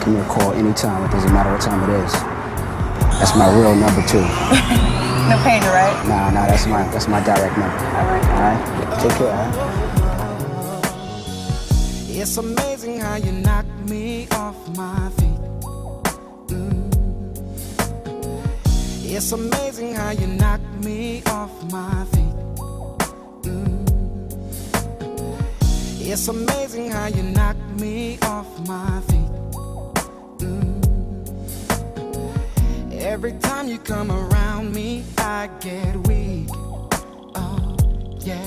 give me a call anytime. It doesn't matter what time it is. That's my real number too. No pager, right? Nah, that's my direct number. All right. All right. Take care. Huh? It's amazing how you knock me off my feet. It's amazing how you knock me off my feet. It's amazing how you knock me off my feet. Every time you come around me, I get weak. Oh, yeah.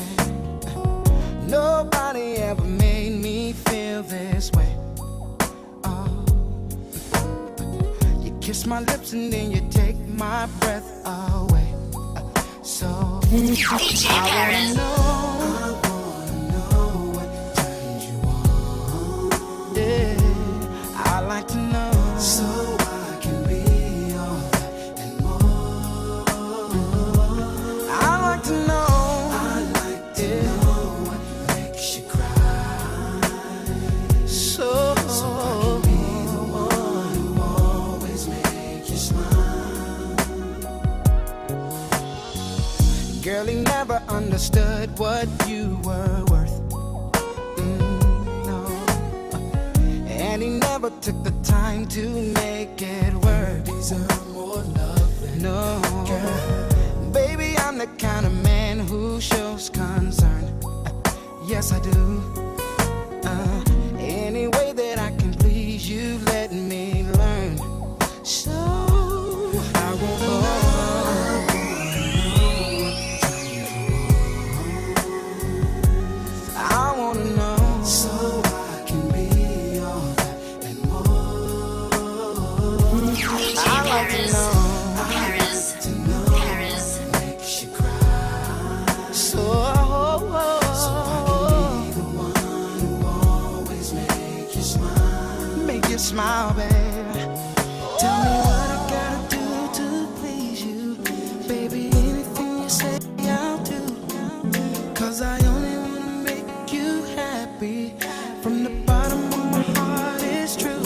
Nobody ever made me feel this way. Oh, you kiss my lips and then you take my breath away. So DJ I PEREZ. wanna know what turns you on. Yeah, I like to know so I can be all that and more. I like to know. What makes you cry. So I can be the one who always make you smile. Girl, he never understood what you were worth. No. And he never took the time to make it work. Deserve more love than no. Girl. Baby, I'm the kind of man who shows concern. Yes, I do. Any way that I can please you, let me learn. So I won't go. I wanna know so I can be all that and more. I like to know. PEREZ. PEREZ. Makes you cry. So I can be the one who always make you smile. Make you smile, baby. Tell me what I gotta do to please you. Baby, anything you say, I'll do. 'Cause I only wanna make you happy. From the bottom of my heart, it's true.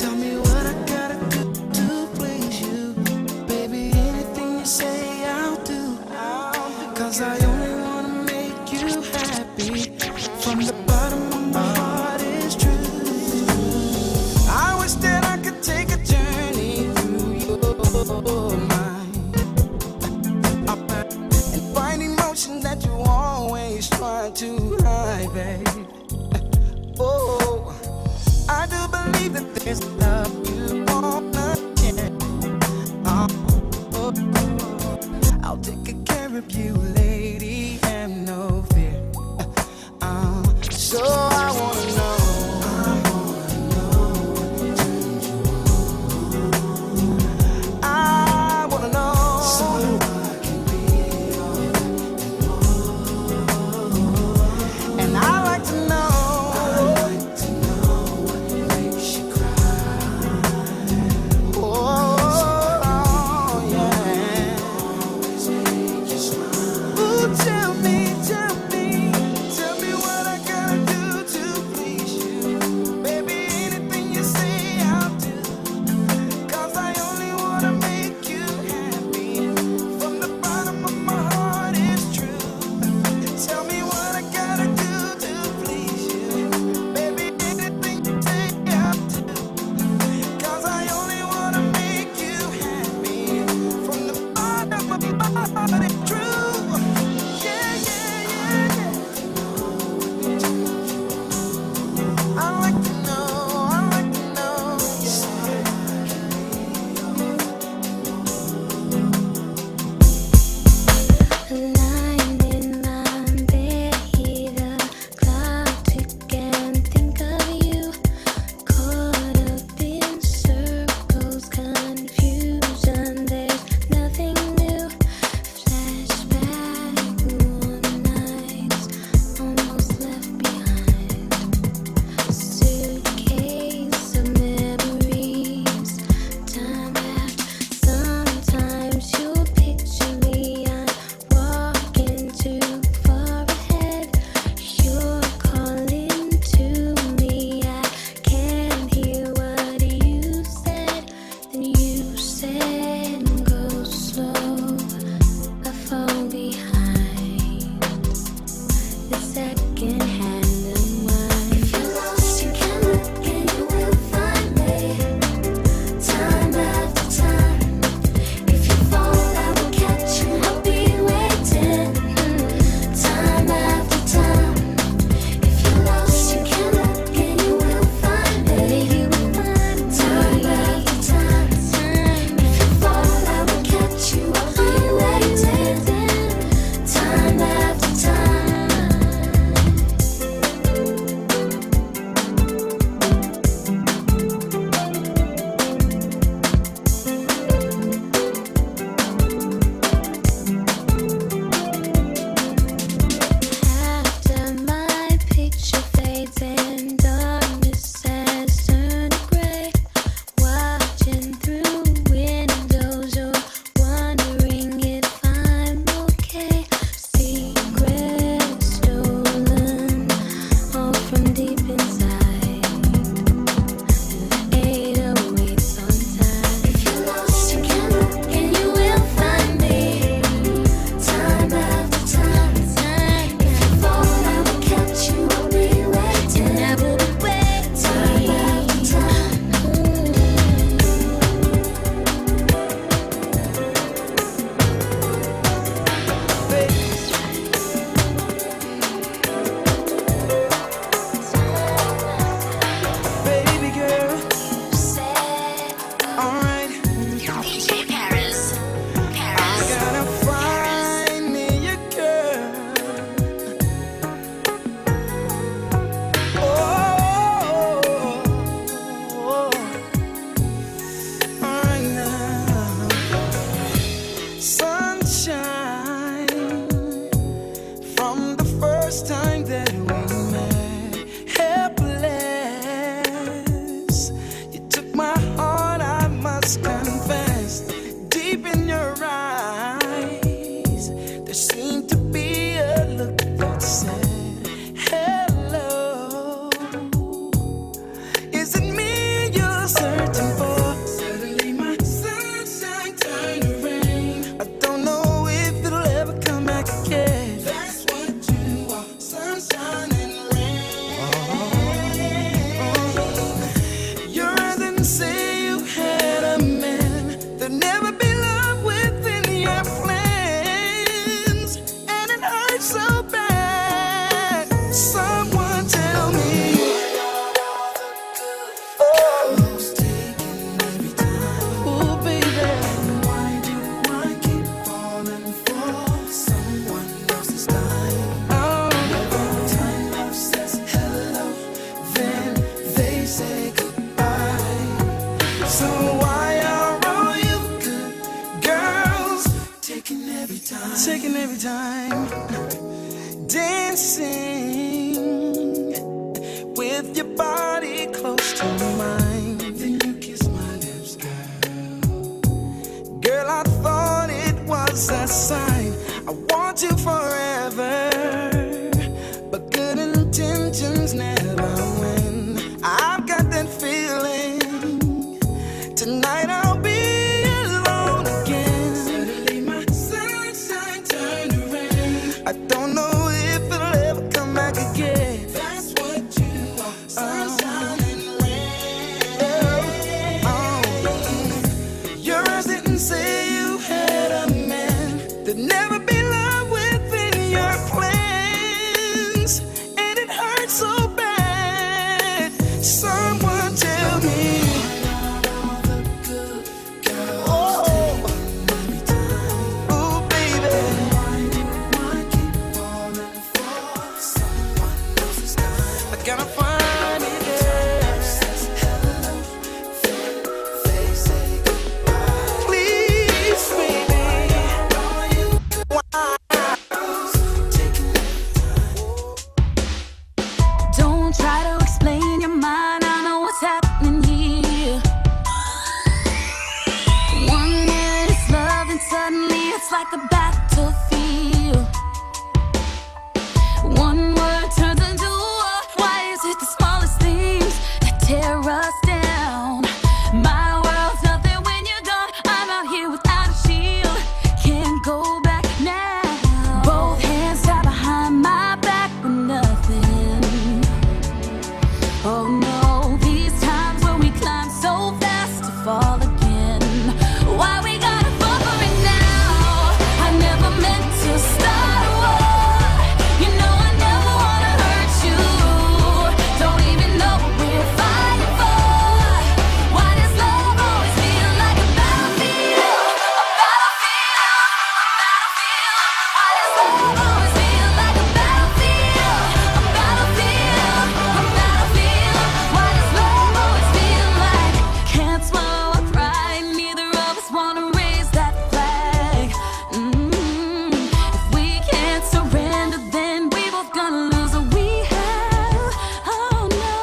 Tell me what I gotta do to please you. Baby, anything you say, I'll do. 'Cause I only wanna make you happy. From the bottom of my heart, it's true. I wish that I could take a journey through your mind and find emotion that you always try to hide, babe. Oh, I do believe that there's love you wanna get. I'll take good care of you, lady, and no fear. So I wanna know. I wanna know so I can be all that and more. And I like to know what makes you cry. your body close to mine. Then you kiss my lips, girl. Girl, I thought it was a sign. I want you forever, but good intentions never win. I've got that feeling. Tonight I'll be alone again. Suddenly my sunshine turned to rain. I don't know if it'll ever come back again. That's what you are, sunshine and rain. Your eyes didn't say you had a man. There'd never be love within your plans, and it hurts so bad. Someone tell me. Gotta find it, please, baby. Don't try to explain your mind, I know what's happening here. One minute it's love and suddenly it's like a battlefield. One word turns into war. Why is it the smallest things that tear us down? My world's nothing when you're gone. I'm out here without a shield, can't go back now. Both hands tied behind my back with nothing. Oh no, these times when we climb so fast to fall again. Why we gotta fall for it now? I never meant to start a war. You know I never wanna hurt you. Don't even know what we're fighting for. Why does love always feel like a battlefield? A battlefield, a battlefield. Why does love always feel like a battlefield? A battlefield, a battlefield. Why does love always feel like can't swallow a pride? Neither of us wanna raise that flag. If we can't surrender, then we both gonna lose what we have. Oh no,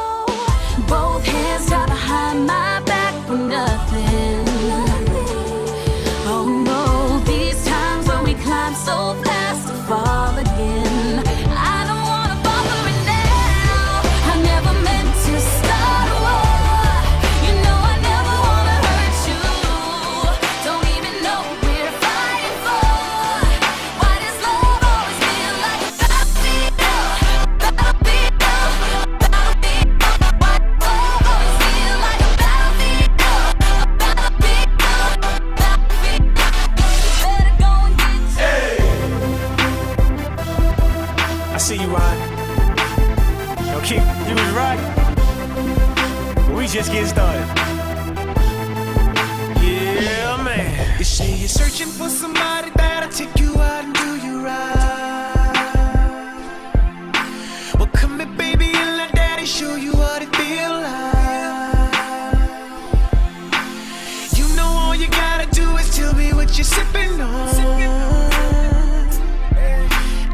both hands tied behind my back for nothing. Oh no, these times when we climb so fast to fall again. I don't wanna fall for it now. I never meant to start a war. You know I never wanna hurt you. Don't even know what we're fighting for. Why does love always feel like a battlefield? A battlefield, a battlefield. Why does love always feel like a battlefield? A battlefield, a battlefield. Better go and get I see you, Ryan. Yo, Keith, you was right. We just getting started. Yeah, man. You say you're searching for somebody that'll take you out and do you right. Well, come here, baby, and let daddy show you what it feel like. You know all you gotta do is tell me what you're sipping on.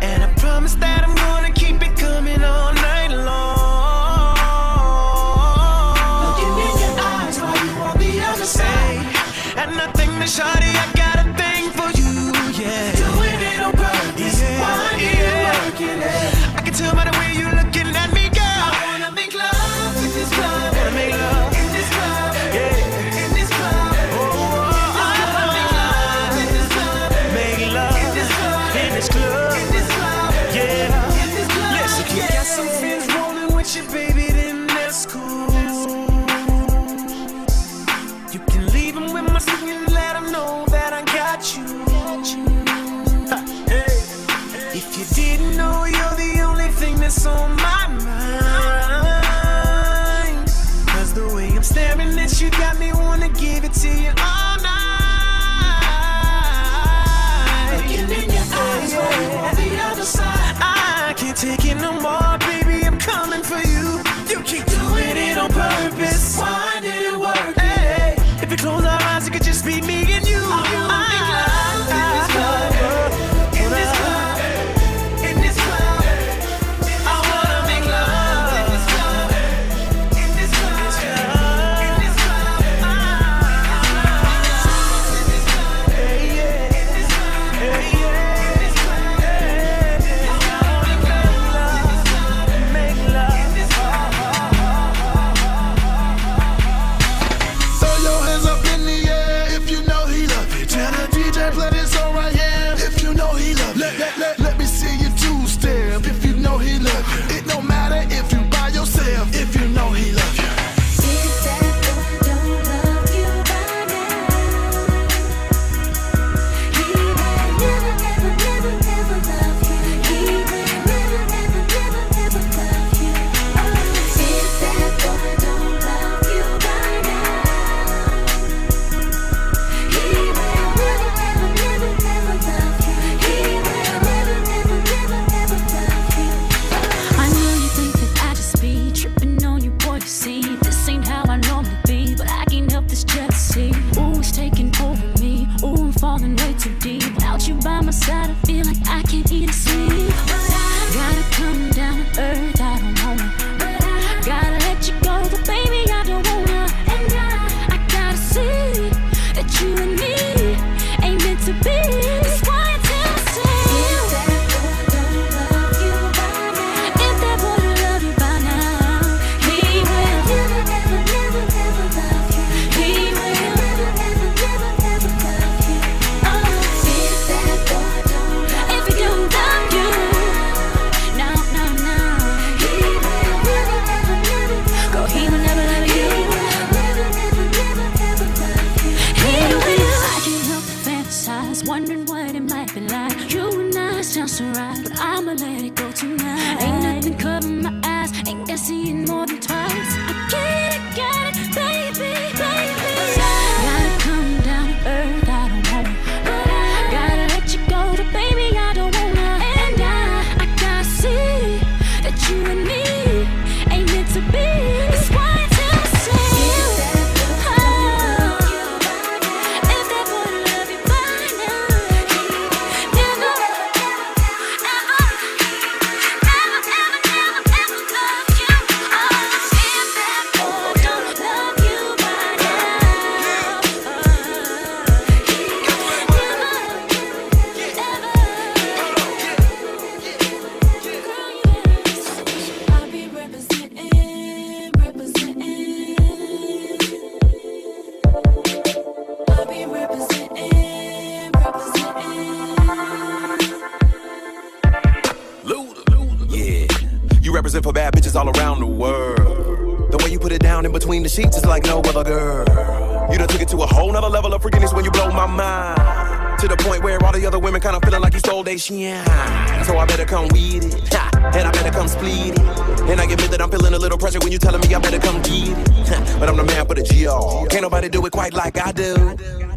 And I promise that I'm gonna keep it coming all night long. Looking in your eyes while you on the other side. And nothing to shawty, I got a thing for you, yeah. Doing it on purpose, why you working it? I can tell by the way you're looking at me, girl. I wanna make love in this club. Wanna make love, In this club, yeah. in this club. I wanna make love in this club. Make love In this club, in this club, in this club, yeah. in this club. Listen, If you got some friends rolling with you, baby, then that's cool. You can leave them with my singing and let them know that I got you. Ha, hey. If you didn't know, you're the only thing that's on my mind. put it down in between the sheets, it's like no other girl. You done took it to a whole nother level of freakiness when you blow my mind. To the point where all the other women kinda feeling like you stole they shine. So I better come with it, and I better come split it. And I admit that I'm feeling a little pressure when you telling me I better come get it. But I'm the man for the G.O. Can't nobody do it quite like I do.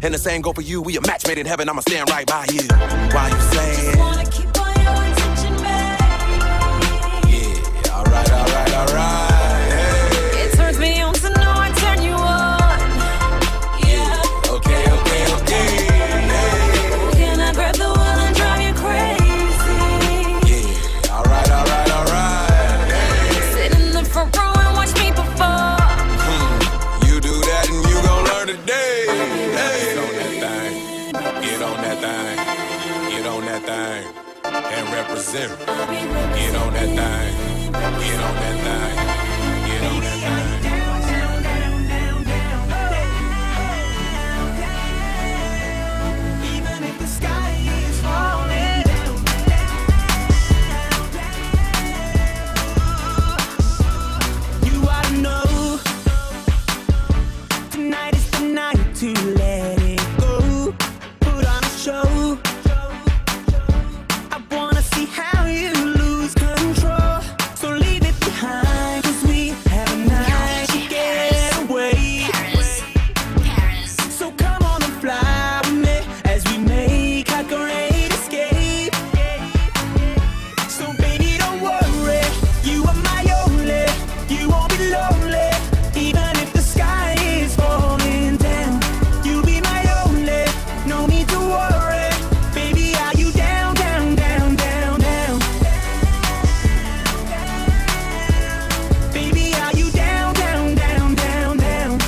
And the same go for you, we a match made in heaven, I'ma stand right by you. Why you saying? Wanna keep all your attention, babe. Yeah, alright, alright, alright. It turns me on to know I turn you on. Yeah. Okay, okay, okay. Can I grab the wheel and drive you crazy? Yeah, alright, alright, alright. Sit in the front row and watch me perform. You do that and you gon' learn today. Get on that thing, get on that thing, get on that thing, and represent. Get on that thing, get on that thing, get on that thing. Even if the sky is falling down, you ought to know tonight is the night to let it go. Put on a show. I wanna see how you lose control. So leave it behind, 'cause we have a night to get away. Paris, Paris, So come on and fly with me as we make our great escape. So baby, don't worry, you are my only. You won't be lonely, even if the sky is falling down. You'll be my only, no need to worry. Baby, are you down, down, down, down, down? Baby, are you down, down, down, down, down?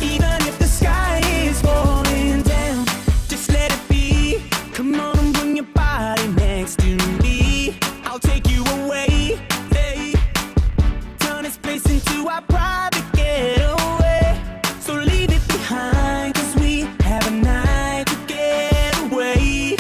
Even if the sky is falling down, just let it be. Come on and bring your body next to me. I'll take you away, hey. Turn this place into our private getaway. So leave it behind, 'cause we have a night to get away.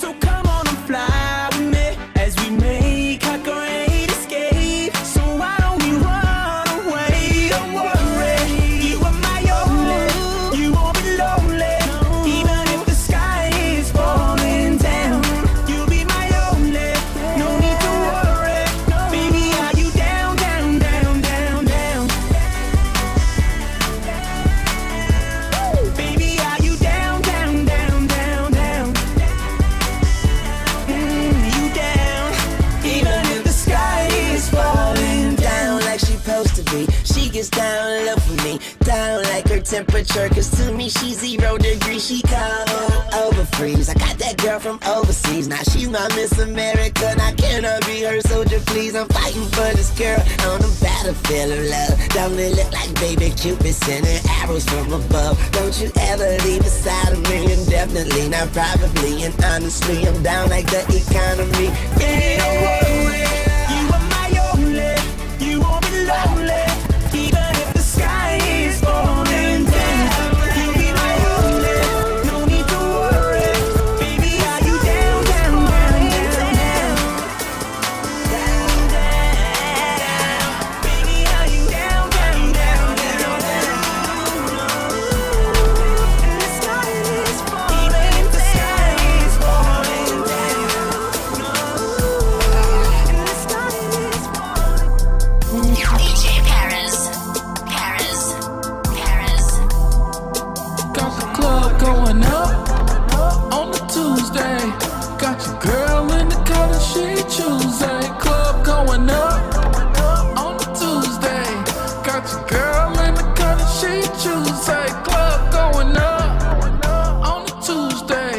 So come on and fly with me as we make our great escape. So why don't we run away? Don't worry, you are my only. You won't be lonely, even if the sky is falling down. You'll be my only, no need to worry. Baby, are you down, down, down, down, down? Baby, are you down, down, down, down, down? You down, even if the sky is falling down like she supposed to be. She gets down low for me, down like her temperature, 'cause to me she's 0 degrees. She cold over freeze. I got that girl from overseas, now she's my Miss America. Now can I be her soldier, please? I'm fighting for this girl on the battlefield of love. Don't it look like baby Cupid sending arrows from above? Don't you ever leave beside of me, and definitely not probably. And honestly, I'm down like the economy. Yeah, don't worry, you are my only. You won't be lonely, even if the sky is falling down. You'll be my only, no need to worry. Baby, are you down, down, down, down, down? Down, down. Baby, are you down, down, down, down, down? And the sky is falling, even if the sky is falling down. And the sky is falling. DJ Paris, Paris, Paris. Got the club going up on a Tuesday. Got your girl in the color she Tuesday. Club going up on a Tuesday. Got your girl in the color she Tuesday. Club going up on a Tuesday.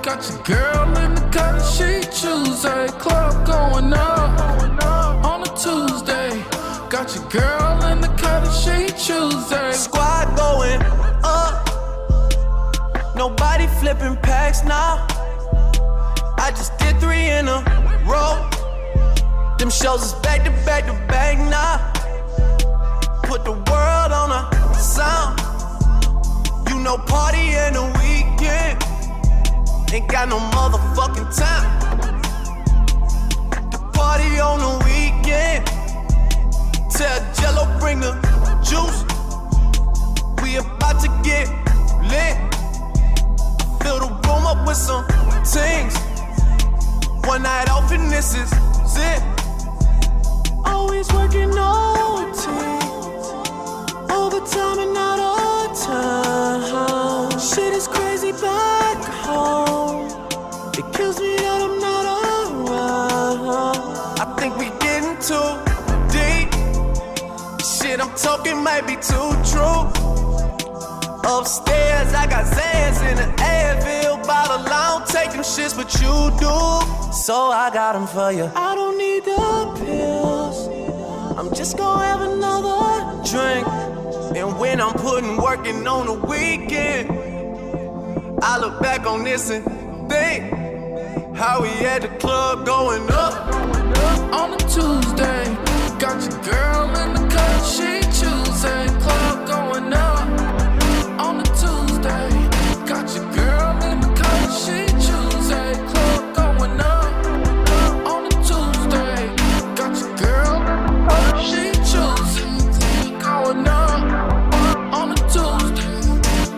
Got your girl in the color she Tuesday. Club going up on a Tuesday. Got your girl in the color she Tuesday. Squad going up. Nobody flipping packs now. I just did 3 in a row. Them shows is back to back to back now. Put the world on a sound. You know, party in the weekend. Ain't got no motherfucking time. The party with some things. One night off and this is it. Always working OT, overtime and out of town. Shit is crazy back home. It kills me that I'm not around. I think we getting too deep. Shit I'm talking might be too true. Upstairs, I got Zans in the Advil bottle. I don't take them shits, but you do. So I got them for you. I don't need the pills. I'm just gonna have another drink. And when I'm putting working on the weekend, I look back on this and think how we at the club going up. On a Tuesday, got your girl in the cut, she choosing. Club going up. On a Tuesday, got your girl in the cut, she choosing. Club going up. On a Tuesday, got your girl in the cut, she choosing. Going up. On a Tuesday,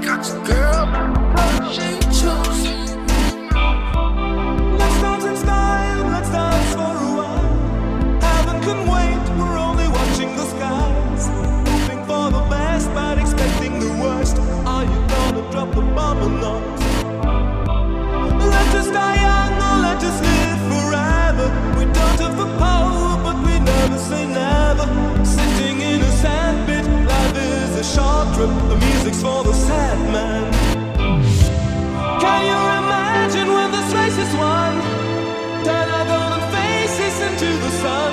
got your girl in the cut, she choosing. Let's dance in style, let's dance for a while. Heaven can wait, we're only watching the skies. Hoping for the best, but expecting the worst. Are you gonna drop the bomb or not? Let us die young or let us live forever. We don't have the power, but we never say never. Sitting in a sandpit, life is a short trip. The music's for the sad man. Can you imagine when this race is won? Turn our golden faces into the sun.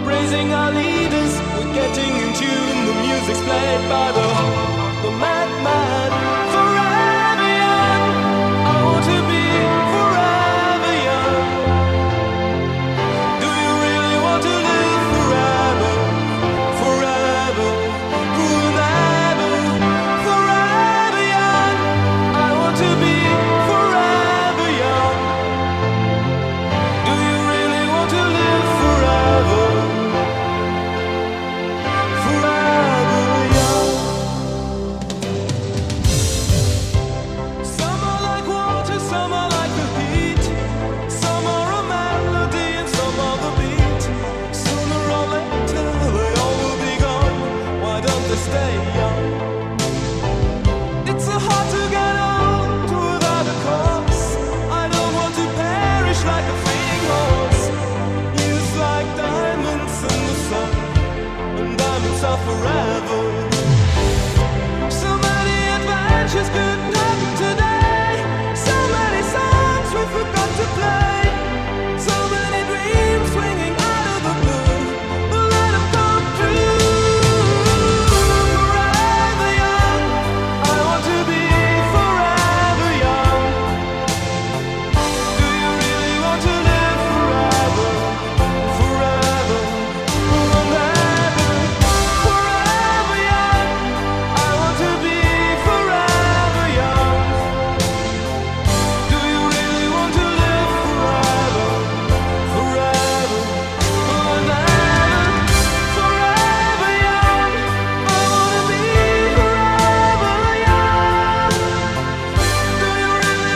Praising our leaders, we're getting in tune. The music's played by the madman. Forever young, I want to be forever young. Do you really want to live forever? Forever, forever, forever young. I want to be forever young. Do you really want to live forever? Forever young. Some are like water, some are like the heat. Some are a melody and some are the beat. Sooner or later they all will be gone. Why don't they stay young? It's so hard to get old without a cause. I don't want to perish like a fleeting horse. Used like diamonds in the sun, and diamonds are forever. So many adventures could happen today. So many songs we forgot to play. So many dreams swinging out of the blue. We'll let them come true. Forever young, I want to be forever young. Do you really want to live forever? Forever, forever, forever young. I want to be forever young. Do you really want to live forever? Forever, forever, forever young. I want to be forever young. Do you really want to live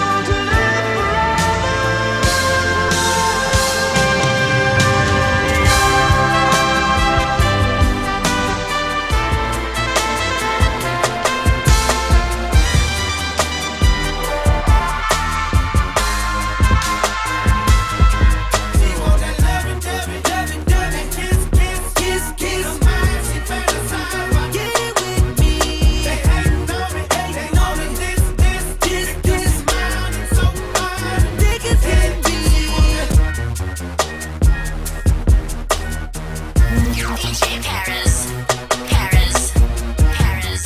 DJ PEREZ, PEREZ, PEREZ.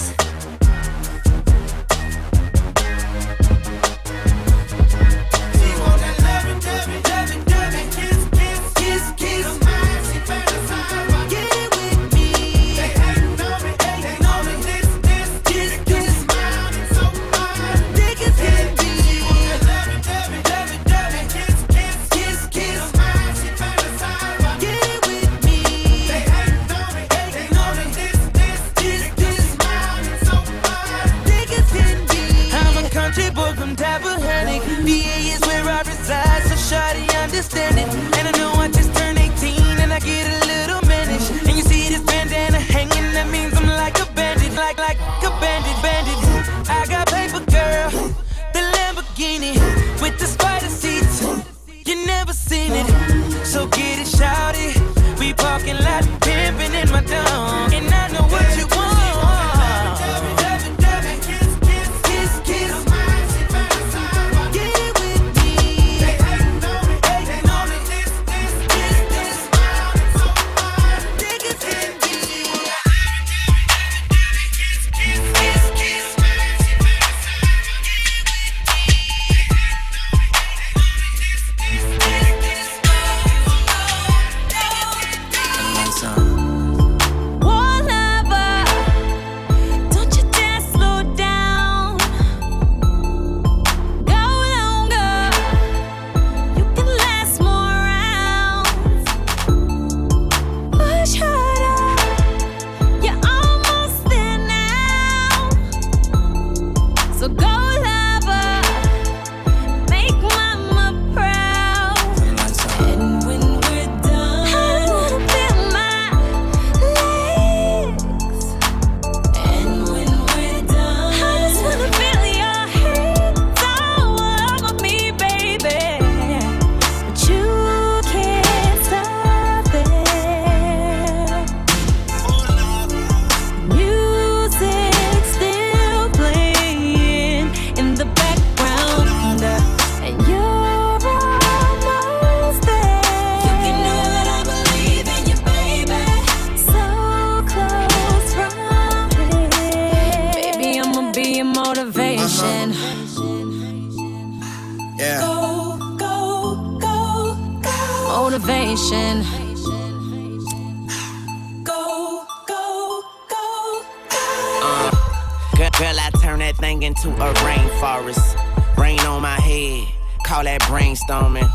Girl, I turn that thing into a rainforest. Rain on my head, call that brainstorming.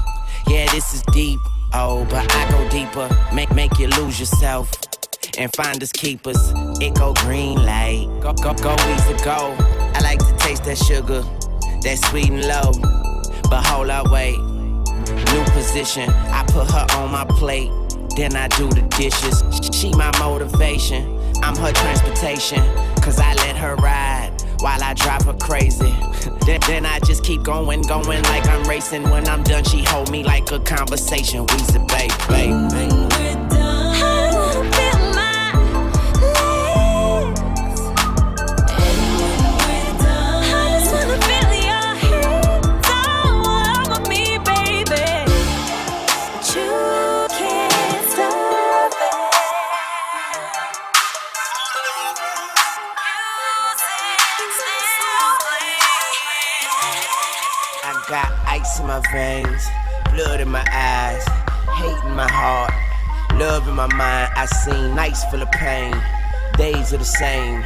Yeah, this is deep, oh, but I go deeper. Make you lose yourself and find us keepers. It go green light, go easy go. I like to taste that sugar, that sweet and low. But hold up, wait, new position. I put her on my plate, then I do the dishes. She my motivation, I'm her transportation. Cause I let her ride while I drive her crazy. Then I just keep going like I'm racing. When I'm done, she hold me like a conversation. We's a babe. When we're done, I wanna feel my legs. And when we're done, I just wanna feel your hands all over me, baby. But you can't stop it. I got ice in my veins, blood in my eyes, hate in my heart, love in my mind. I seen nights full of pain, days are the same.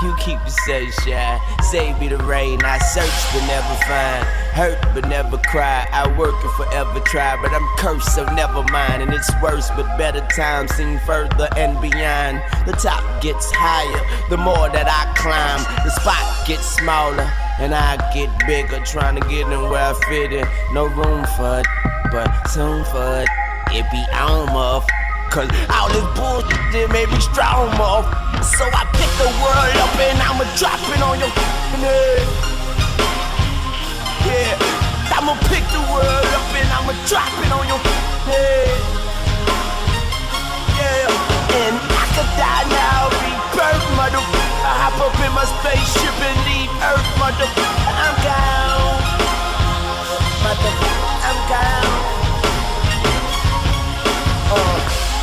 You keep the sunshine, save me the rain. I search but never find, hurt but never cry. I work and forever try, but I'm cursed, so never mind. And it's worse, but better times seem further and beyond. The top gets higher, the more that I climb. The spot gets smaller, and I get bigger, trying to get in where I fit in. No room for it, but soon for it, it be on, motherfucker. Cause all this bullshit made me strong, motherfucker. So I pick the world up and I'ma drop it on your head. Yeah, I'ma pick the world up and I'ma drop it on your head. Yeah, and I could die now, rebirth, motherfucker. I hop up in my spaceship and leave Earth, motherfucker. I'm gone, motherfucker, I'm gone.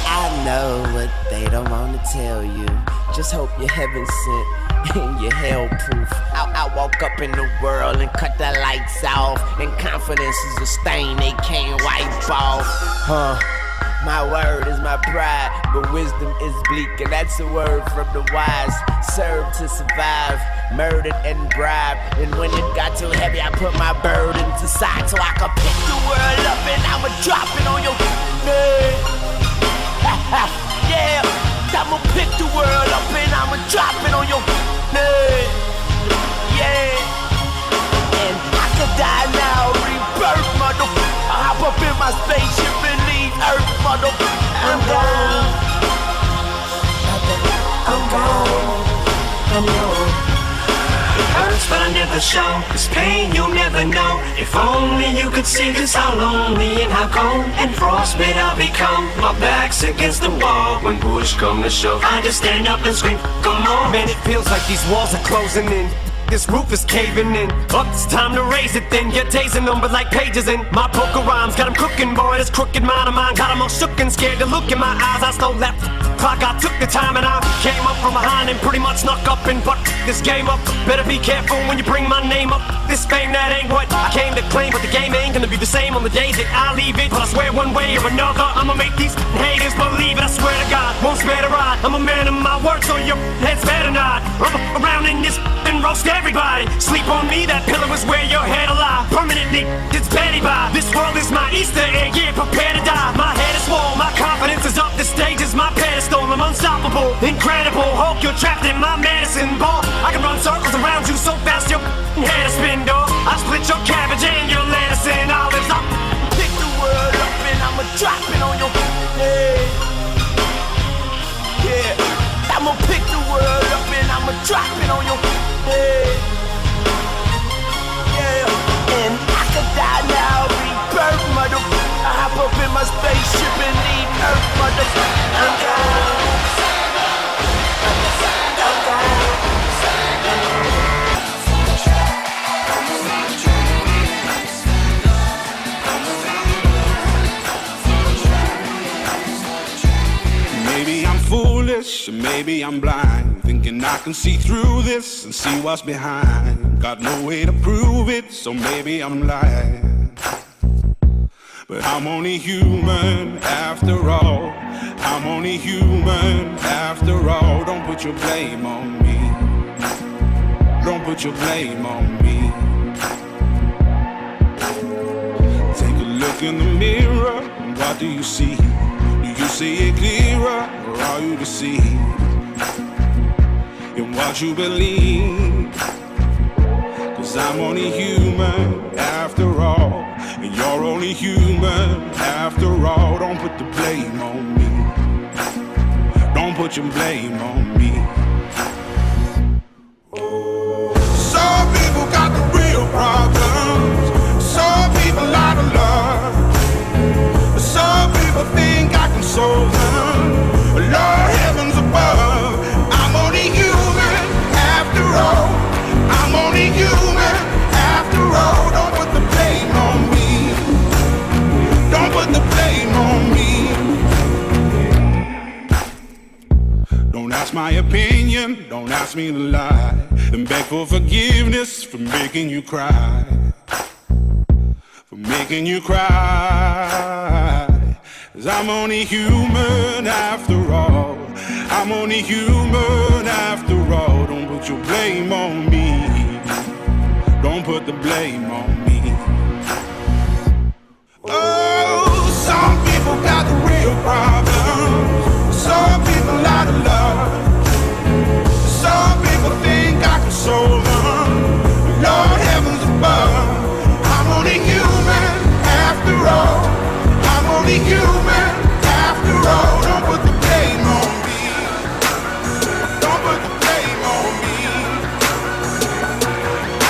I know what they don't wanna tell you. Just hope you're heaven sent and you're hell proof. I walk up in the world and cut the lights off. And confidence is a stain they can't wipe off. My word is my pride, but wisdom is bleak, and that's a word from the wise. Served to survive, murdered and bribed. And when it got too heavy, I put my burden to side so I could pick the world up and I'ma drop it on your head. Yeah, I'ma pick the world up and I'ma drop it on your head. Yeah, and I could die now, rebirth, motherfucker. I hop up in my spaceship and leave Earth, motherfucker. I'm gone, I'm gone, I'm gone. Hurts but I never show, this pain you'll never know. If only you could see just how lonely and how cold and frostbite I'll become. My back's against the wall when push come to shove. I just stand up and scream, come on. Man, it feels like these walls are closing in. This roof is caving in. Up, it's time to raise it then. Your days are numbered like pages in my poker rhymes. Got 'em cooking, boy, this crooked mind of mine. Got 'em all shook and scared to look in my eyes. I stole that clock, I took the time and I came up from behind and pretty much snuck up and fucked this game up. Better be careful when you bring my name up. This fame, that ain't what I came to claim. But the game ain't gonna be the same on the days that I leave it. But I swear one way or another, I'ma make these haters believe it. I swear to God, won't spare the ride. I'm a man of my word, so your head's better not. I'm around in this and roast everybody. Sleep on me, that pillow is where your head alive. Permanently, it's Betty by. This world is my Easter egg, yeah, prepare to die. My head is swole, my confidence is up. The stage is my pedestal, I'm unstoppable, incredible. Hulk, you're trapped in my medicine ball. I can run circles around you so fast your head will spin, dog. I split your cabbage and your lettuce and olives. I'll pick the world up and I'ma drop it on your head. Yeah, I'ma pick the world up and I'ma drop it on your head. Yeah, and I could die now, rebirth, motherfucker. I hop up in my spaceship and leave Earth, motherfucker. I'm gone. I'm gone. Maybe I'm foolish, or maybe I'm blind, thinking I can see through this and see what's behind. Got no way to prove it, so maybe I'm lying. But I'm only human after all. I'm only human after all. Don't put your blame on me. put your blame on me. Take a look in the mirror, what do you see? Do you see it clearer, or are you deceived in what you believe? 'Cause I'm only human after all, and you're only human after all. Don't put the blame on me. Don't put your blame on me. Some people got the real problems. Some people out of love. Some people think I can solve them. Lord heavens above, I'm only human after all. I'm only human after all. Don't put the blame on me. Don't put the blame on me. Don't ask my opinion, don't ask me to lie, and beg for forgiveness for making you cry. For making you cry. 'Cause I'm only human after all. I'm only human after all. Don't put your blame on me. Don't put the blame on me. Oh, some people got the real problems. Some people out of love. Some people think I can solve them. Lord heavens above, I'm only human after all. I'm only human after all. Don't put the blame on me. Don't put the blame on me.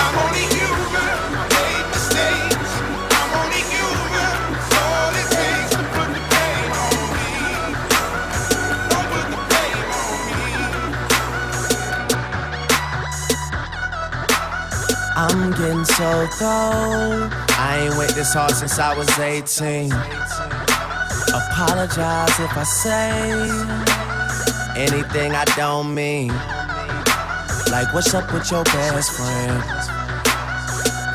I'm only human, I made mistakes. I'm only human, it's all it takes to put the blame on me. Don't put the blame on me. I'm getting so cold. I ain't wait this hard since I was 18. Apologize if I say anything I don't mean. Like, what's up with your best friend?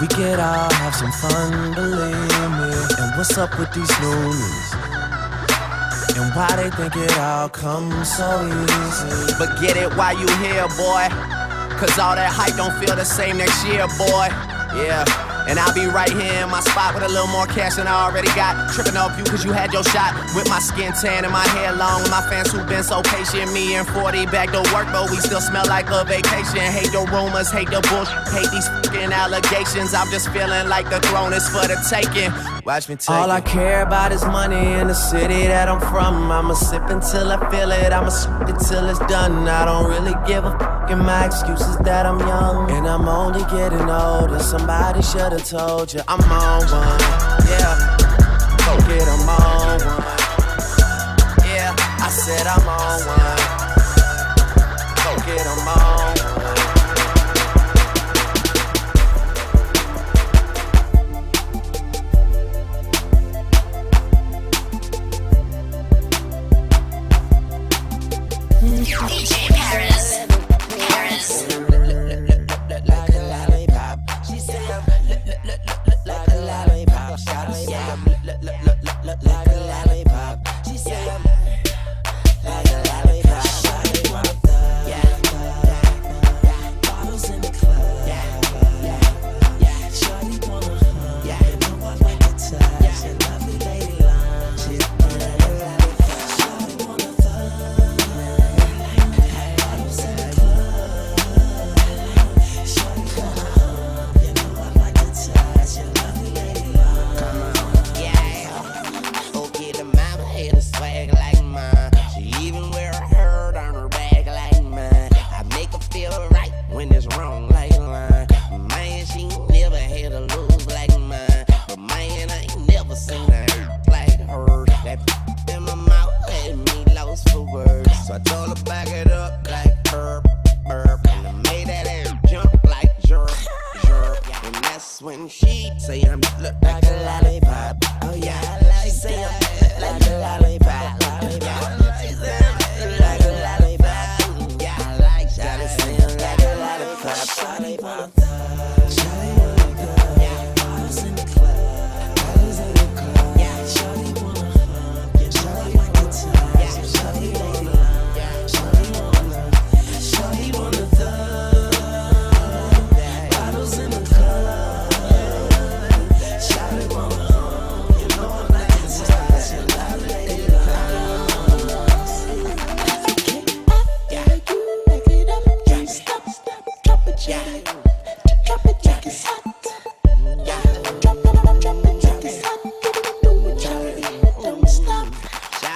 We could all have some fun, believe me. And what's up with these loonies? And why they think it all comes so easy? But get it while you here, boy. 'Cause all that hype don't feel the same next year, boy. Yeah. And I'll be right here in my spot with a little more cash than I already got. Tripping off you 'cause you had your shot. With my skin tan and my hair long. With my fans who've been so patient. Me and 40 back to work, but we still smell like a vacation. Hate the rumors, hate the bullshit, hate these fucking allegations. I'm just feeling like the throne is for the taking. Watch me take all I care about is money in the city that I'm from. I'ma sip until I feel it, I'ma sip it till it's done. I don't really give a fuck, and my excuse is that I'm young. And I'm only getting older, somebody should've told you I'm on one. Yeah, go get 'em on one. Yeah, I said I'm on one. Go get 'em on one. DJ PEREZ. PEREZ. Like a lollipop. She said like a lollipop. Like a lollipop. She said like a lollipop. Yeah. Bottles in the club. Yeah. Shawty wanna hug. Yeah. You know I like to touch. Your lovely lady line. She's like a lollipop. Shawty wanna hug. Bottles in the club. Shawty wanna hug. You know I like to touch. Your lovely lady line. Come on. Yeah. Okay, the mama had a swag like mine. She even wear a hurt on her back like mine. I make her feel right when it's wrong like mine. Man, she never had a lose like mine. But man, I ain't never seen a hurt like her. That in my mouth had me lost for words. So I told her back it up like burp, burp. And I made that air jump like jerk, jerk. And that's when she say I'm look like a lollipop. Oh yeah, I like she say I'm like a lollipop. She say I'm like a lollipop. Yeah, I like Shawty say I'm like a lollipop. Shawty wanna thug. Shawty wanna thug. Yeah, bottles in the club. Bottles in the club. Yeah, Shawty wanna hug. Yeah, Shawty like to touch. Yeah, Shawty wanna love. Yeah, Shawty wanna. Shawty wanna thug.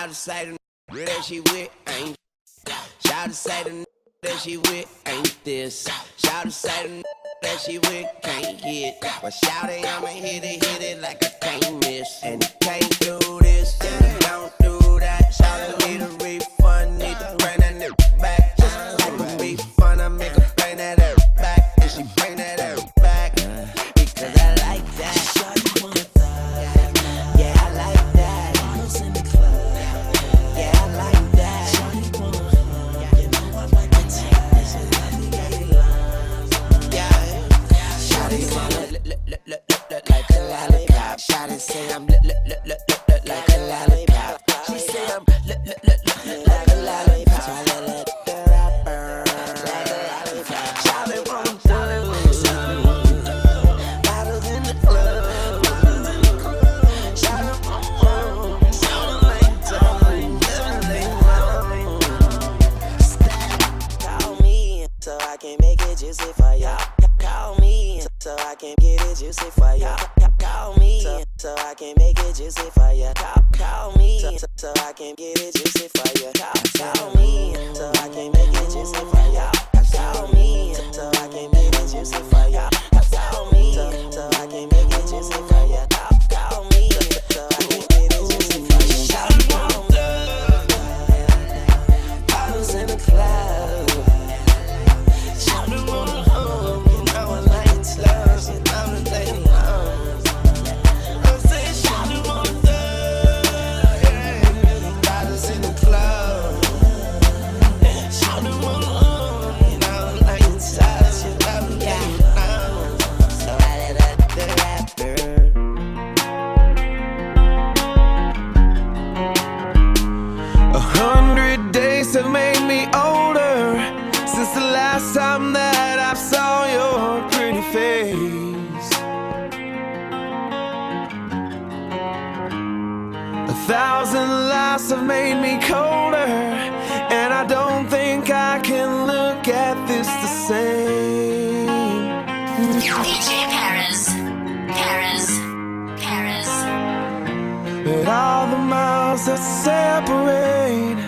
Shout to say the that she with ain't. Shout to say the that she with ain't this. Shout to say the that she with can't hit. But shout it, I'ma hit it like I can't miss. And you can't do this, and you don't do that. Shout it, need a refund, need to bring that nigga back. Just like a refund, I make her bring that ass back. And she bring that ass back, because I like that. Yeah, I like that. Yeah, I like that. You know I like the Shawty wanna look like a lollipop. Shawty say I'm look like a lollipop. She say I'm look like a lollipop. So I let her burn like a lollipop. Shawty wanna bottles in the club. Shawty call me so I can make it juicy for y'all. Call me so I can get it juicy for ya. Call me so I can make it juicy for ya. Call me so I can get it juicy for ya. Call me so I can make it juicy for ya. Call me so I can make it juicy for ya. Call me so I can make it juicy for ya. Call me so I can get it juicy for ya. Bottles in the club. Shawty wanna home, you know I like it slow. So I'm the lady long. I'm saying shawty wanna bottles in the club. Shawty wanna home, you know I like it slow. So I'm the lady long. So I let her the rapper. 100 days have made me older since the last time that I saw your pretty face. 1,000 lives have made me colder, and I don't think I can look at this the same. DJ PEREZ. But all the miles that separate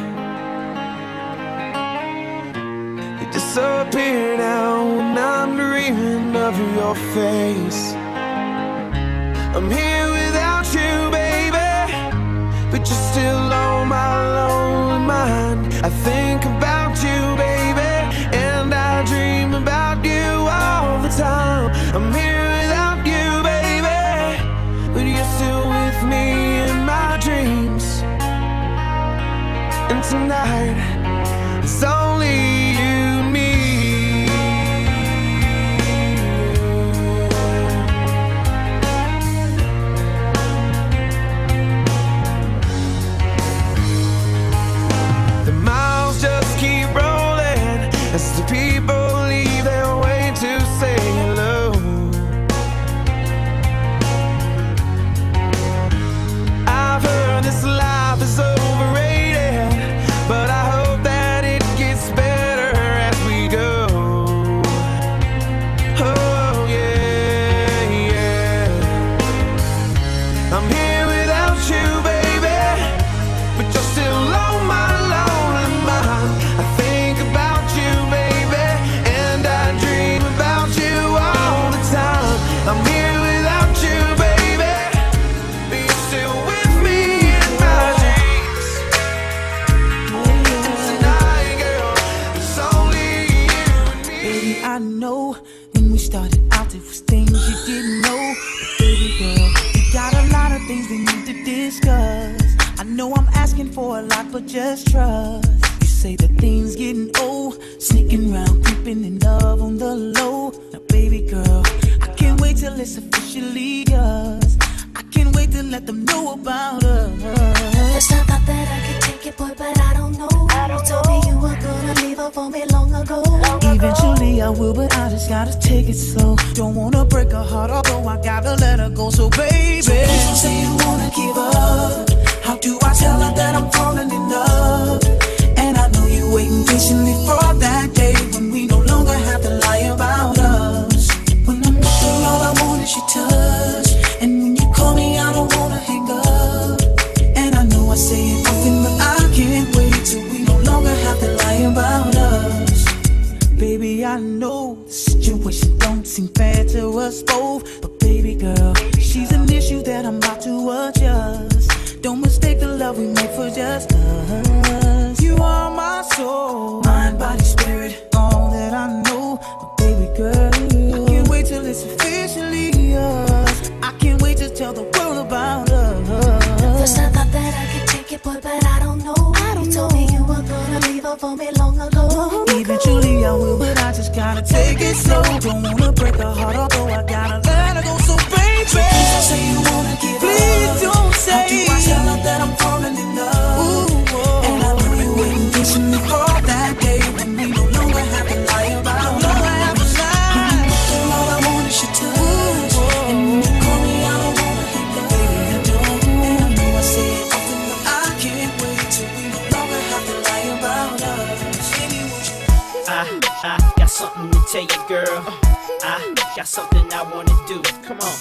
disappear now when I'm dreaming of your face. I'm here without you, baby, but you're still on my lonely mind. I think about you, baby, and I dream about you all the time. I'm here without you, baby, but you're still with me in my dreams. And tonight it's only you and me. The miles just keep rolling as the people leave their way to say hello. I've heard this life is overrated, but I hope that it gets better as we go. Oh yeah, yeah. I'm here without you, baby, but you're still on my lonely mind. I think about you, baby, and I dream about you all the time. I'm here without you, baby, but you're still with me in my dreams. Tonight, girl, it's only you and me. Baby, I know when we started out, it was things you didn't know. But baby girl, we got a lot of things we need to discuss. I know I'm asking for a lot, but just trust. You say that things getting old, sneaking around, creeping in love on the low. Now baby girl, I can't wait till it's officially yours. I can't wait to let them know about us. First I thought that I could take it, boy, but I don't know. You told me you were gonna leave her for me long ago. Eventually I will, but I just gotta take it slow. Don't wanna break her heart, although I gotta let her go. So baby, so you say you wanna give up. How do I tell her that I'm falling in love? And I know you're waiting patiently for that day when we no longer have to lie about us. When I'm with her, all I want is your touch. And when you call me, I don't wanna hang up. And I know I say it often, but to us both. But baby girl, she's an issue that I'm about to adjust. Don't mistake the love we made for just us. You are my soul, mind, body, spirit, all that I know. But baby girl, I can't wait till it's officially us. I can't wait to tell the world about us. First I thought that I could take it, boy, but I don't know. You told me you were gonna leave her for me long ago. Eventually I will, but I just gotta take it slow. Don't wanna break her heart, although I gotta let her go. So baby, so please don't say you wanna give please up. Don't say. How do I tell her that I'm falling in love? Ooh, and I know you waiting patiently for that day when we no longer have to lie about it. No longer have to lie. All I want is your touch. And when you call me, I don't wanna hang up. Baby, I don't. And I know I say it often, but I can't wait till we no longer have to lie about us. Baby, won't you? I got something to tell you, girl. I got something I wanna do. Come on.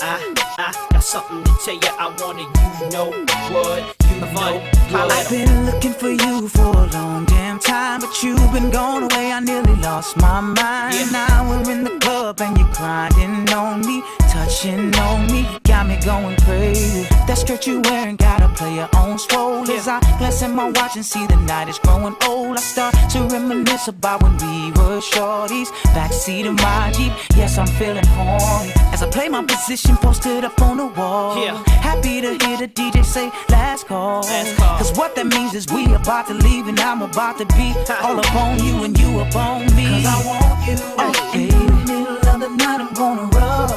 I got something to tell you. I wanna, you know what, you know what. I've been looking for you for a long damn time, but you've been gone away. I nearly lost my mind. Yeah. Now we're in the club and you're grinding on me, touching on me, got me going crazy. That skirt you wearing got a player on swole. As I glance at my watch and see the night is growing old, I start to reminisce about when we were shorties. Backseat of my Jeep, yes, I'm feeling horny as I play my position posted up on the wall. Yeah. Happy to hear the DJ say last call. Cause what that means is we about to leave and I'm about to be all up on you and you up on me. Cause I want you. Oh, baby. In the middle of the night I'm gonna rub.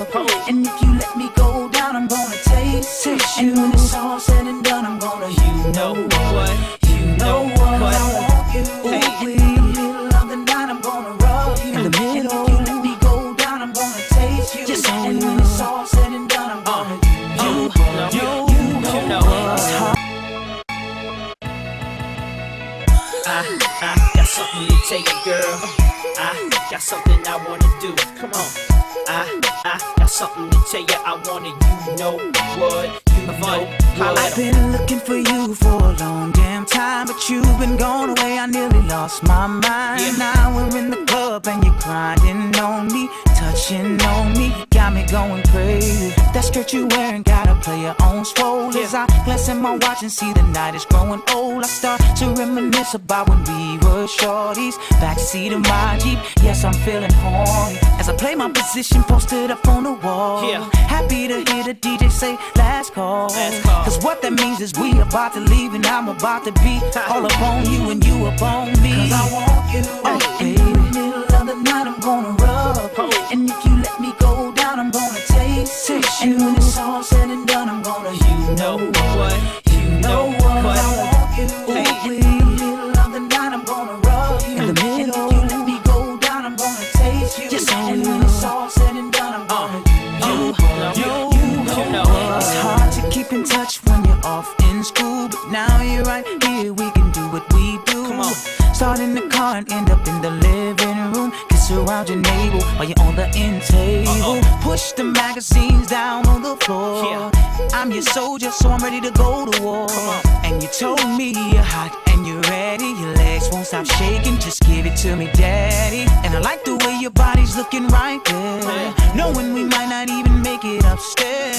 And if you let me go down I'm gonna taste you. And when it's all said and done I'm gonna, you know what, you know what. Cause I want you. Ooh, in the middle of the night I'm gonna rub you. In the middle. And if you let me go down I'm gonna taste you. Yes, and when it's all said and done I'm gonna, you know what. I got something to tell you, girl. I got something I wanna do. Come on. I got something to tell you. I wanna, you know what, you know what. I've been looking for you for a long damn time, but you've been gone away. I nearly lost my mind. Yeah. Now we're in the club and you're grinding on me, touching on me, got me going crazy. That skirt you wearing got a player on swole. As I glance at my watch and see the night is growing old, I start to reminisce about when we were shorties. Backseat of my Jeep, yes, I'm feeling horny as I play my position posted up on the wall. Yeah. Happy to hear the DJ say last call. Cause what that means is we about to leave and I'm about to be all up on you and you up on me. Cause I want you. Oh, baby. In the middle of the night I'm gonna rub. And if you let me go down I'm gonna taste you. And when it's all said and done I'm gonna, you know what, you know what. Cause I want you. Ooh, in the middle of the night I'm gonna rub you. In the middle. And if you let me go down I'm gonna taste you. Yes, and when it's all said and done I'm gonna, you know what. It's hard to keep in touch when you're off in school, but now you're right here, we can do what we do. Come on. Start in the car and end up in the living room. Kiss around your navel while you're on the end table. Push the magazines down on the floor. Yeah. I'm your soldier, so I'm ready to go to war. And you told me you're hot and you're ready. Your legs won't stop shaking, just give it to me, daddy. And I like the way your body's looking right there, knowing we might not even make it upstairs.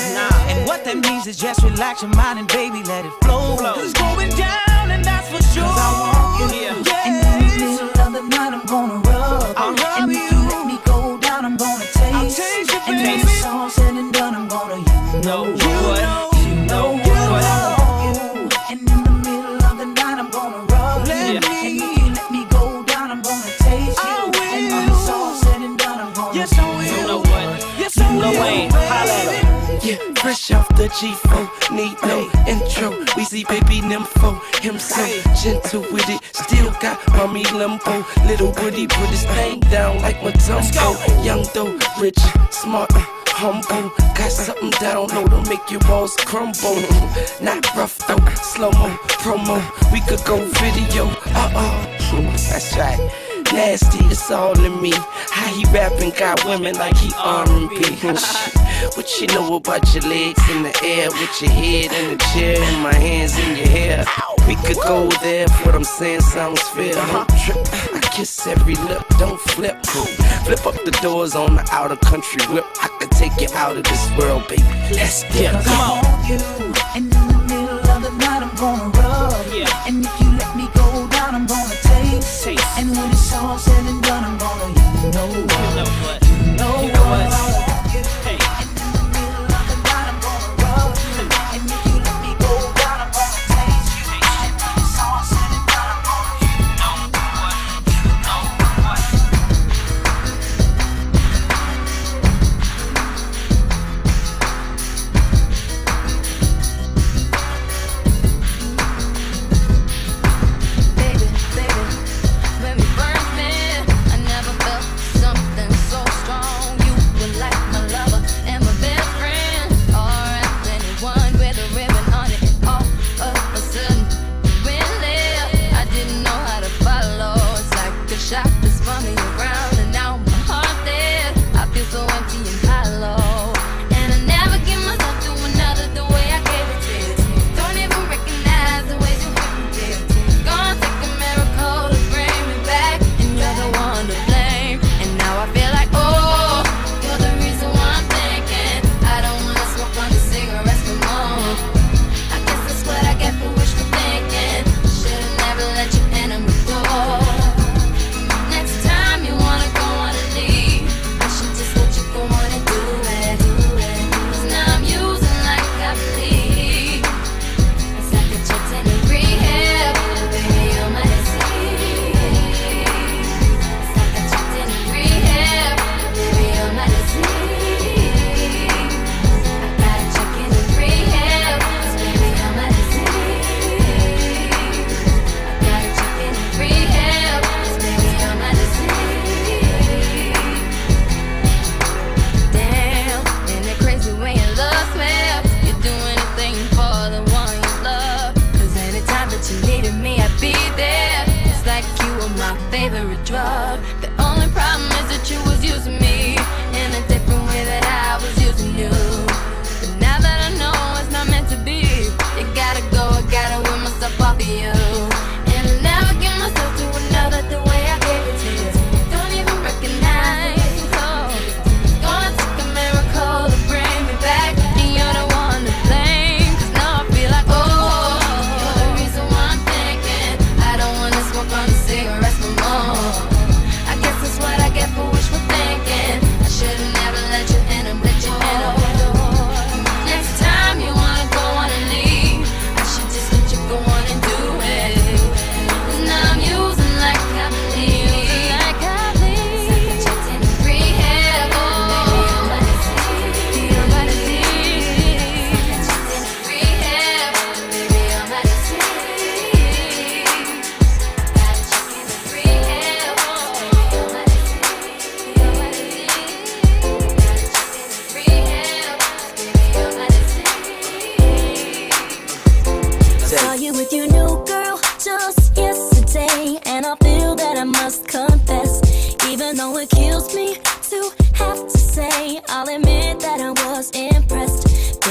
And what that means is just relax your mind and baby let it flow. Cause it's going down and that's for sure. Cause I want you. Yeah. And in the middle of the night I'm gonna rub. I'll rub and if you let me go down I'm gonna taste. I'll taste you, baby. And when it's all said and done I'm gonna, you know what, you know what. And in the middle of the night I'm gonna rub. And if you let me go down I'm gonna taste you. And when it's all said and done I'm gonna, yes I will. You know what, yes I will. Lil Wayne, holla at him. Yeah, fresh off the G4, need no intro. We see baby nympho, him so gentle with it. Still got mommy limbo. Little Woody put his thing down like Matumbo. Young though, rich, smart, humble. Got something down low to make your walls crumble. Not rough though, slow-mo, promo. We could go video, that's right. Nasty, it's all in me. How he rapping got women like he R&B. What you know about your legs in the air, with your head in the chair and my hands in your hair? We could go there if what I'm saying sounds fair. Don't trip, I kiss every lip, don't flip. Flip up the doors on the outer country whip. I could take you out of this world, baby. Let's dip. Come on. You, and in the middle of the night I'm gonna rub. And if you let me go down, I'm gonna taste. And when it's all said and done, I'm gonna, you know what? You know what?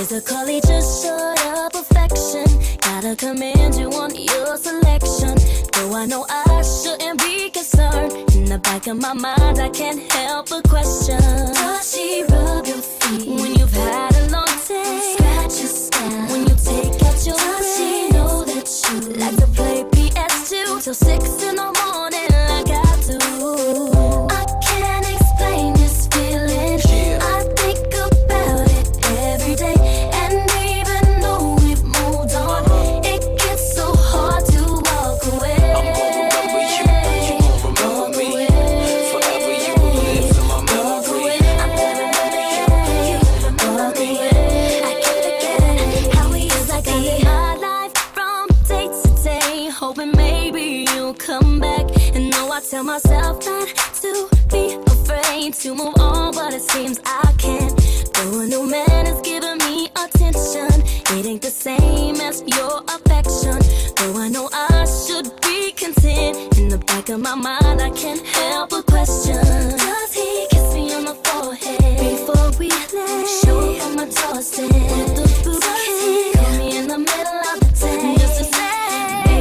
Physically just short of perfection. Gotta commend you on your selection. Though I know I shouldn't be concerned, in the back of my mind I can't help but question. Does she rub your feet when you've had a long day? Scratch your scalp when you take out your breath. Does she know that you like to play PS2 till 6 in the morning like I do? I can't explain this feeling. I think about it every day. I tell myself not to be afraid to move on, but it seems I can't. Though a new man is giving me attention, it ain't the same as your affection. Though I know I should be content, in the back of my mind I can't help but question. Does he kiss me on the forehead before we lay? Show up on my doorstep with the bouquet. Call me in the middle of the day just to say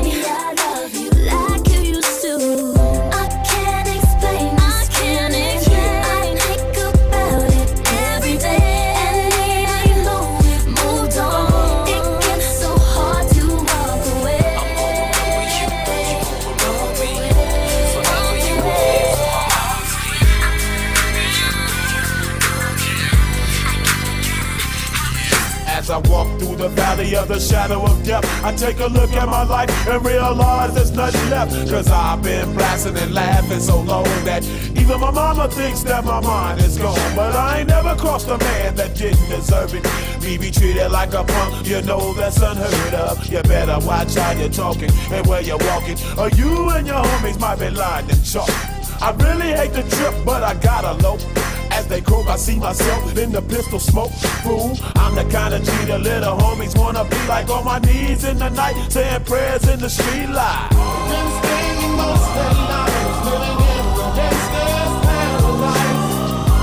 valley of the shadow of death, I take a look at my life and realize there's nothing left. Cause I've been blasting and laughing so long that even my mama thinks that my mind is gone. But I ain't never crossed a man that didn't deserve it. Me be treated like a punk, you know that's unheard of. You better watch how you're talking and where you're walking, or you and your homies might be lying in chalk. I really hate the trip, but I gotta low. As they croak, I see myself in the pistol smoke. Fool, I'm the kind of G the little homies wanna be like, on my knees in the night, saying prayers in the street light. Been spending most of their lives living in the gangster's paradise.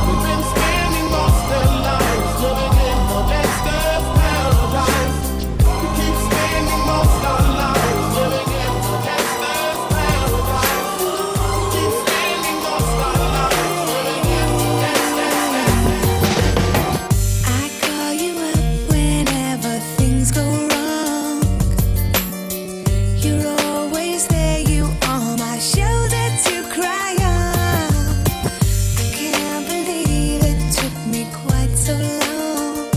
We've been spending most of their lives living in the gangster's paradise. We keep spending most of our lives living in the gangster's paradise. We keep spending most of our lives living in the gangster's paradise. I call you up whenever things go wrong. You're always there, you on my shoulder to cry on. I can't believe it took me quite so long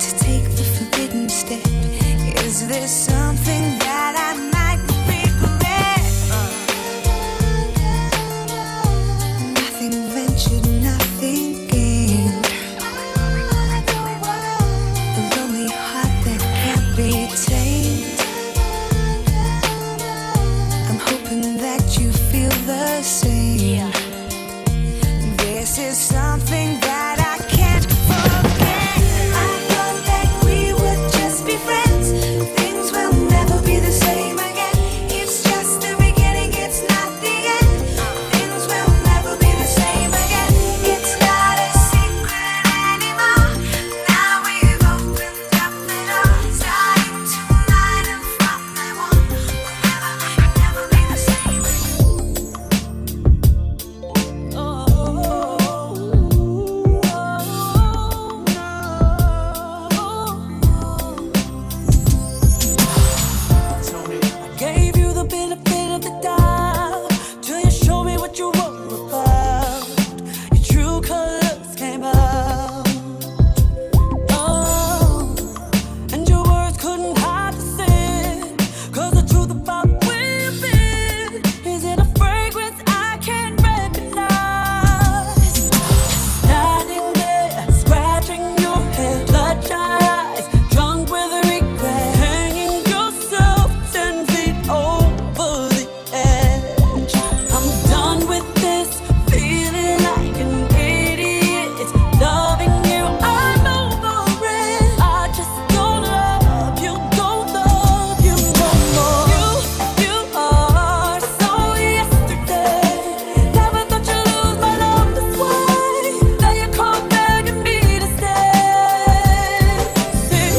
to take the forbidden step. Is there something that I might regret? Nothing ventured, nothing gained. A lonely heart that can't be tamed. I'm hoping that you feel the same. This is something that I can't forget. I thought that we would just be friends. Things will never be the same again. It's just the beginning, it's not the end. Things will never be the same again. It's not a secret anymore. Now we've opened up the door. Starting tonight and from now on, we'll never be the same I gave you the benefit of the doubt till you show me what you were about. Your true colors came out. Oh, and your words couldn't hide the sin. 'Cause the truth about where you've been is in a fragrance I can't recognize. Standing there, scratching your head, bloodshot eyes, drunk with regret, hanging yourself 10 feet over the edge. I'm done with this, feeling like an idiot, loving you, I'm over it. I just don't love you no more. You are so yesterday. Never thought you'd lose my love this way. Now you come begging me to stay. See,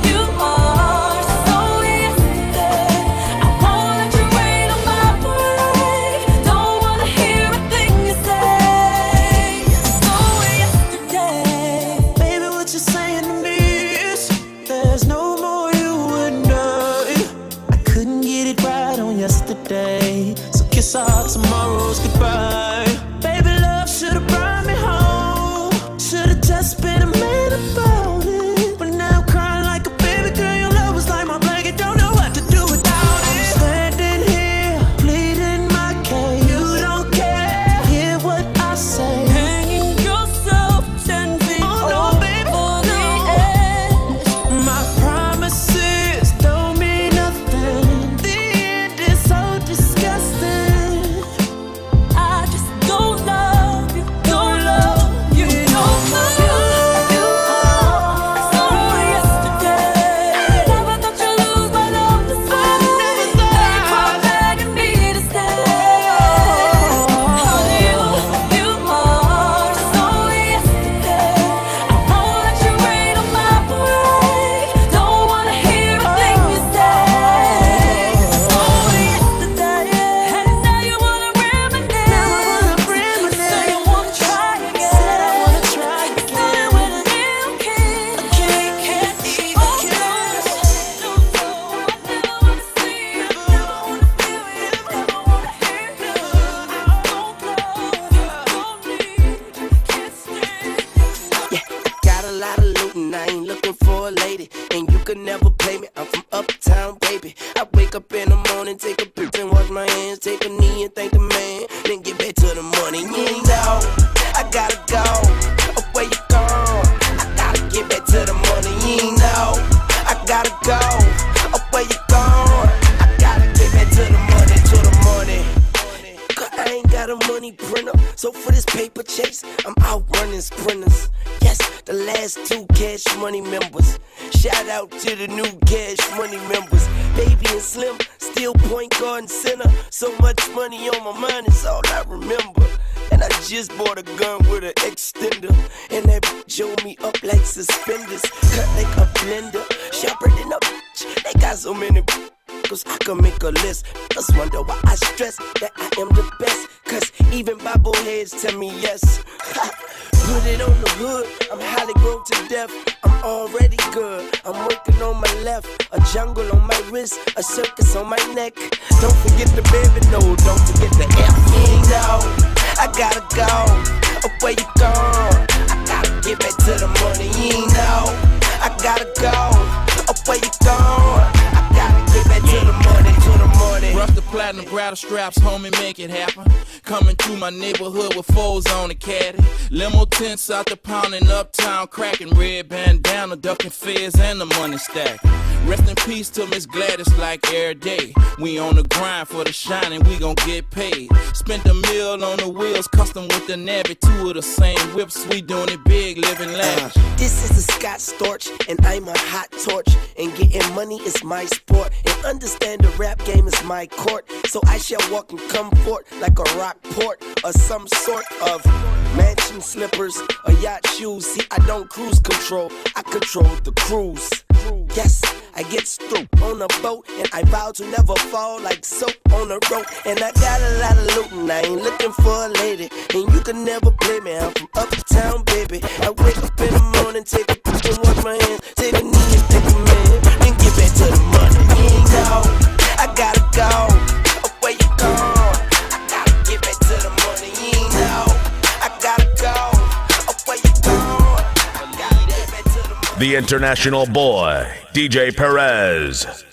you are so yesterday. I won't let you rain on my parade. Don't wanna hear a thing you say. So yesterday, Baby, what you're saying to me is there's no more you and I. I couldn't get it right on yesterday, so kiss our tomorrows goodbye. Baby, love should've brought me home. Should've just been a man about it. But now I'm crying like a baby girl. Your love was like my blanket. Don't know what to do without it. Standing here, pleading my case. You don't care, hear what I say. hanging yourself 10 feet over the edge. My promises don't mean nothing. The end is so disgusting. I just don't love you no more. You are take a pic and wash my hands, take a knee and thank the man, then get back to the money. You ain't know, I gotta go, up where you gone, I gotta get back to the money. You ain't know, I gotta go, up where you gone, I gotta get back to the money, to the money. Cause I ain't got a money printer, so for this paper chase, I'm out running sprinters. Yes, the last 2 Cash Money members. Shout out to the new Cash Money members. Baby and Slim, still point guard and center. So much money on my mind is all I remember. And I just bought a gun with an extender, and that showed me up like suspenders. Cut like a blender, sharper than a bitch. They got so many cause I can make a list. Just wonder why I stress that I am the best. Cause even Bible heads tell me yes. Put it on the hood, I'm highly grown to death. I'm already good, I'm working on my left. A jungle on my wrist, a circus on my neck. Don't forget the baby, no, don't forget the F. You know, I gotta go, up where you gone, I gotta get back to the money. You know, I gotta go, up where you gone, I gotta get back to the money, to the money. Rush the platinum, grab the straps, homie, make it happen. Coming through my neighborhood with foes on the caddy. Limo tents out the pounding uptown, cracking red bandana, ducking feds and the money stack. Rest in peace to Miss Gladys like every day. We on the grind for the shine and we gon' get paid. Spent a meal on the wheels, custom with the Navy. 2 of the same whips, we doing it big, living lavish. This is a Scott Storch, and I'm a hot torch. And getting money is my sport, and understand the rap game is my court. So I shall walk in comfort like a rock port, or some sort of mansion slippers or yacht shoes. See, I don't cruise control, I control the cruise. Yes, I get through on a boat, and I vow to never fall like soap on a rope. And I got a lot of loot, and I ain't looking for a lady. And you can never play me, I'm from uptown, baby. I wake up in the morning, take a pic and wash my hands, take a knee and take a man, then get back to the money. You know, I gotta go, up where you gone, I gotta get back to the money. You know, I gotta go, up where you gone, I gotta get back to the money. The international boy, DJ PEREZ.